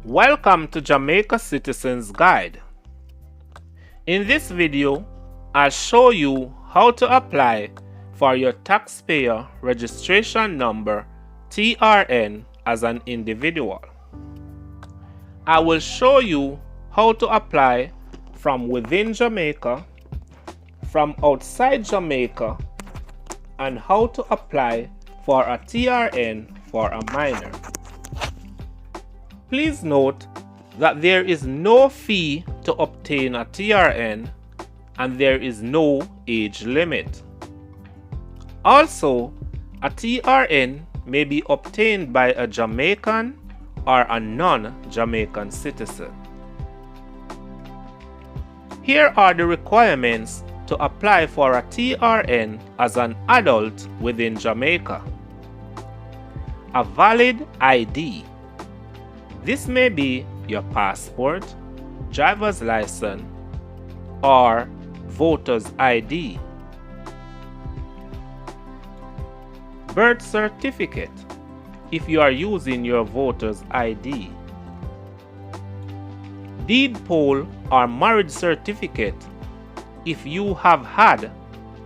Welcome to Jamaica Citizens Guide. In this video, I'll show you how to apply for your taxpayer registration number TRN as an individual. I will show you how to apply from within Jamaica, from outside Jamaica, and how to apply for a TRN for a minor. Please note that there is no fee to obtain a TRN and there is no age limit. Also, a TRN may be obtained by a Jamaican or a non-Jamaican citizen. Here are the requirements to apply for a TRN as an adult within Jamaica. A valid ID. This may be your passport, driver's license, or voter's ID. Birth certificate, if you are using your voter's ID. Deed poll or marriage certificate, if you have had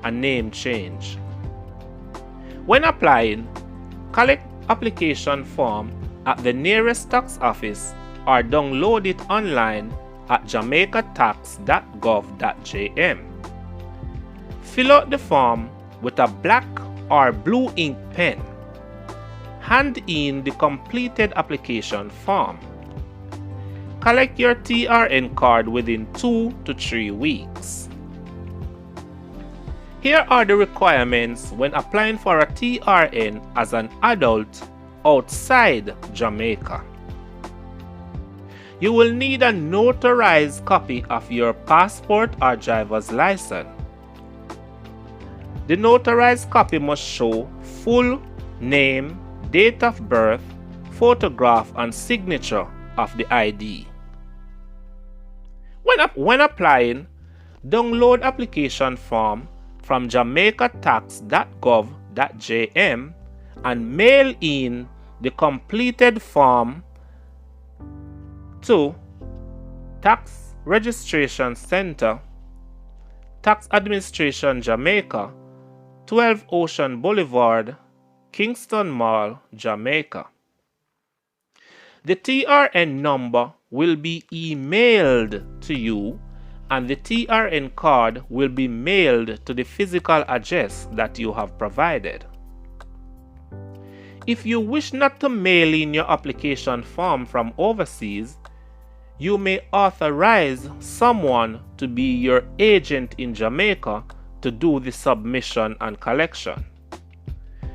a name change. When applying, collect application form at the nearest tax office or download it online at jamaicatax.gov.jm. Fill out the form with a black or blue ink pen. Hand in the completed application form. Collect your TRN card within 2 to 3 weeks. Here are the requirements when applying for a TRN as an adult outside Jamaica. You will need a notarized copy of your passport or driver's license. The notarized copy must show full name, date of birth, photograph, and signature of the ID. When applying, download application form from jamaicatax.gov.jm and mail in the completed form to Tax Registration Center, Tax Administration Jamaica, 12 Ocean Boulevard, Kingston Mall, Jamaica. The TRN number will be emailed to you and the TRN card will be mailed to the physical address that you have provided. If you wish not to mail in your application form from overseas, you may authorize someone to be your agent in Jamaica to do the submission and collection.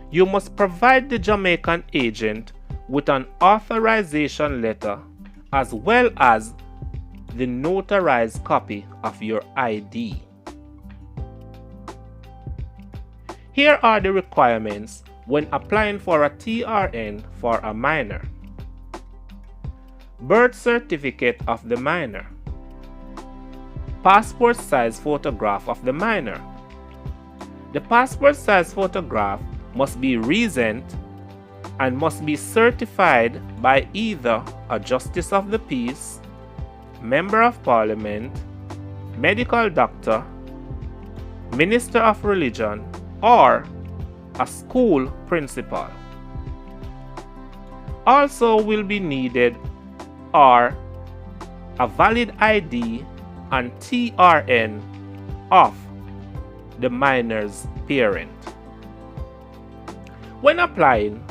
You must provide the Jamaican agent with an authorization letter as well as the notarized copy of your ID. Here are the requirements when applying for a TRN for a minor. Birth certificate of the minor. Passport size photograph of the minor. The passport size photograph must be recent and must be certified by either a Justice of the Peace, Member of Parliament, medical doctor, Minister of Religion, or a school principal. Also will be needed are a valid ID and TRN of the minor's parent. When applying,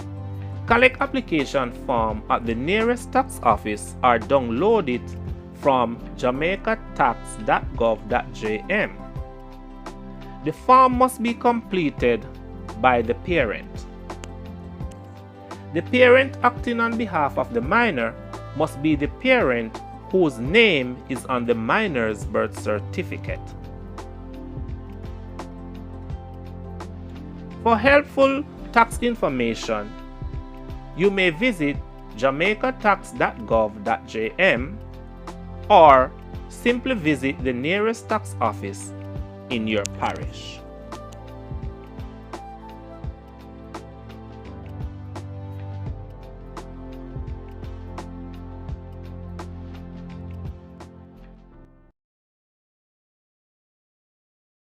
collect application form at the nearest tax office or download it from jamaicatax.gov.jm. The form must be completed by the parent. The parent acting on behalf of the minor must be the parent whose name is on the minor's birth certificate. For helpful tax information, you may visit jamaicatax.gov.jm or simply visit the nearest tax office in your parish.